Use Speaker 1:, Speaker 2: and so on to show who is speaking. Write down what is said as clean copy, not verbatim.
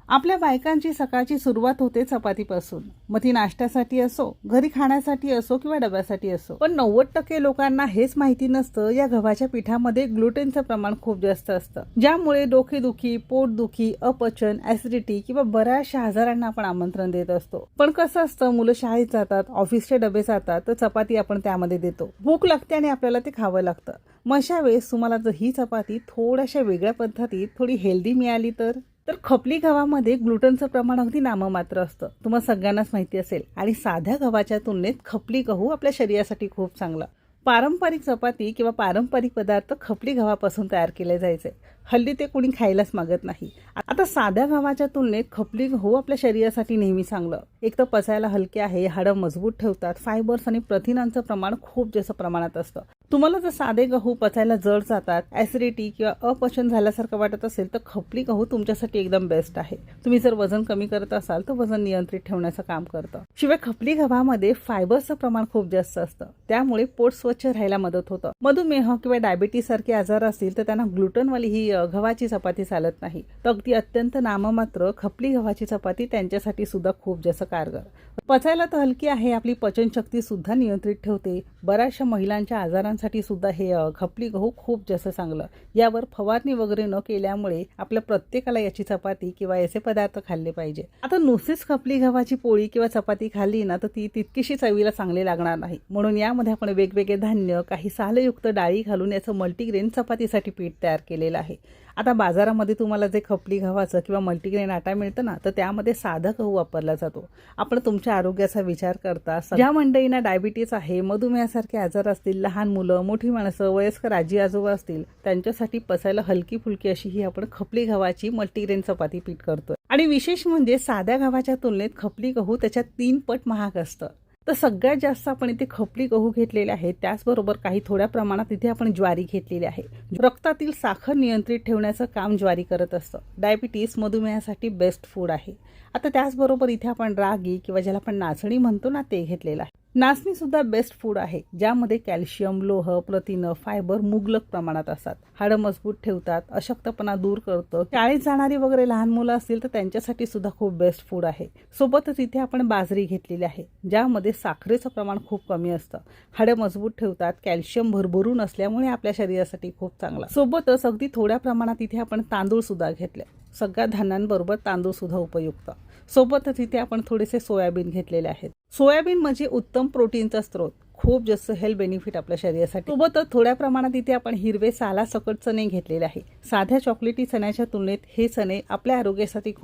Speaker 1: आपल्या बायकांची सकाळची सुरुवात होते चपातीपासून, मग ती नाश्त्यासाठी असो, घरी खाण्यासाठी असो किंवा डब्यासाठी असो. पण 90% लोकांना हेच माहिती नसतं या गव्हाच्या पिठामध्ये ग्लुटेनचं प्रमाण खूप जास्त असतं, ज्यामुळे डोकेदुखी, पोटदुखी, अपचन, ऍसिडिटी किंवा बऱ्याचशा आजारांना आपण आमंत्रण देत असतो. पण कसं असतं, मुलं शाळेत जातात, ऑफिसचे डबे जातात, तर चपाती आपण त्यामध्ये देतो. भूक लागते आणि आपल्याला ते खावं लागतं. मग अशा वेळेस तुम्हाला जर ही चपाती थोड्याशा वेगळ्या पद्धतीत थोडी हेल्दी मिळाली तर खपली गव्हामध्ये ग्लुटनचं प्रमाण अगदी नाममात्र असतं, तुम्हाला सगळ्यांनाच माहिती असेल. आणि साध्या गव्हाच्या तुलनेत खपली गहू आपल्या शरीरासाठी खूप चांगला. पारंपरिक चपाती किंवा पारंपरिक पदार्थ खपली गव्हापासून तयार केले जायचे. हल्ली ते कोणी खायलाच मागत नाही. आता साध्या गव्हाच्या तुलनेत खपली गहू आपल्या शरीरासाठी नेहमी चांगलं. एक तर पचायला हलके आहे, हाडं मजबूत ठेवतात, फायबर्स आणि प्रथिनांचं प्रमाण खूप जास्त प्रमाणात असतं. तुम्हाला जर साधे गहू पचायला जड जातात, ऍसिडिटी किंवा अपचन झाल्यासारखं वाटत असेल तर खपली गहू तुमच्यासाठी एकदम बेस्ट आहे. तुम्ही जर वजन कमी करत असाल तर वजन नियंत्रित ठेवण्याचं काम करतं. शिवाय खपली गव्हामध्ये फायबरचं प्रमाण खूप जास्त असतं, त्यामुळे पोट स्वच्छ राहायला मदत होतं. मधुमेह किंवा डायबिटीस सारखे आजार असतील तर त्यांना ग्लुटनवाली ही गव्हाची चपाती चालत नाही, तर अगदी अत्यंत नाममात्र खपली गव्हाची चपाती त्यांच्यासाठी सुद्धा खूप जास्त कारगर. पचायला तर हलकी आहे, आपली पचनशक्ती सुद्धा नियंत्रित ठेवते. बऱ्याचशा महिलांच्या आजारांसाठी सुद्धा हे खपली गहू खूप जास्त चांगलं. यावर फवारणी वगैरे न केल्यामुळे आपल्या प्रत्येकाला याची चपाती किंवा याचे पदार्थ खाल्ले पाहिजे. आता नुसतीच खपली गव्हाची पोळी किंवा चपाती खाल्ली ना तर ती तितकीशी चवीला चांगली लागणार नाही. म्हणून यामध्ये आपण वेगवेगळे धान्य, काही सालयुक्त डाळी घालून याचं मल्टीग्रेन चपातीसाठी पीठ तयार केलेलं आहे. आता बाजारामध्ये तुम्हाला जे खपली गव्हाचं किंवा मल्टीग्रेन आटा मिळतं ना, तर त्यामध्ये साधा गहू वापरला जातो. आपण तुमच्या आरोग्याचा विचार करता ज्या मंडळींना डायबिटीज आहे, मधुमेहासारखे आजार असतील, लहान मुलं, मोठी माणसं, वयस्कर आजी आजोबा असतील, त्यांच्यासाठी पचायला हलकी फुलकी अशी ही आपण खपली गव्हाची मल्टीग्रेन चपाती पीठ करतोय. आणि विशेष म्हणजे साध्या गव्हाच्या तुलनेत खपली गहू त्याच्या 3 पट महाग असतं. तर सगळ्यात जास्त आपण इथे खपली गहू घेतलेले आहे, त्याचबरोबर काही थोड्या प्रमाणात इथे आपण ज्वारी घेतलेली आहे. रक्तातील साखर नियंत्रित ठेवण्याचं काम ज्वारी करत असतं. डायबिटीस, मधुमेहासाठी बेस्ट फूड आहे. आता त्याचबरोबर इथे आपण रागी किंवा ज्याला आपण नाचणी म्हणतो ना, ते घेतलेलं आहे. नाचणी सुद्धा बेस्ट फूड आहे, ज्यामध्ये कॅल्शियम, लोह, प्रथिन, फायबर मुबलक प्रमाणात असतात. हाडं मजबूत ठेवतात, अशक्तपणा दूर करतं. शाळेत जाणारी वगैरे लहान मुलं असतील तर त्यांच्यासाठी सुद्धा खूप बेस्ट फूड आहे. सोबतच इथे आपण बाजरी घेतलेली आहे, ज्यामध्ये साखरेचं प्रमाण खूप कमी असतं. हाडं मजबूत ठेवतात, कॅल्शियम भरभरून असल्यामुळे आपल्या शरीरासाठी खूप चांगला. सोबतच अगदी थोड्या प्रमाणात इथे आपण तांदूळ सुद्धा घेतले. सगळ्या धान्यांबरोबर तांदूळ सुद्धा उपयुक्त. सोबतच इथे आपण थोडेसे सोयाबीन घेतलेले आहेत. सोयाबीन म्हणजे उत्तम प्रोटीनचा स्रोत, खूप जास्त हेल्थ बेनिफिट आपल्या शरीरासाठी. सोबतच थोड्या प्रमाणात इथे आपण हिरवे सालासकट चणे घेतलेले आहे. साध्या चॉकलेटी चण्याच्या तुलनेत हे चणे आपल्या आरोग्यासाठी खूप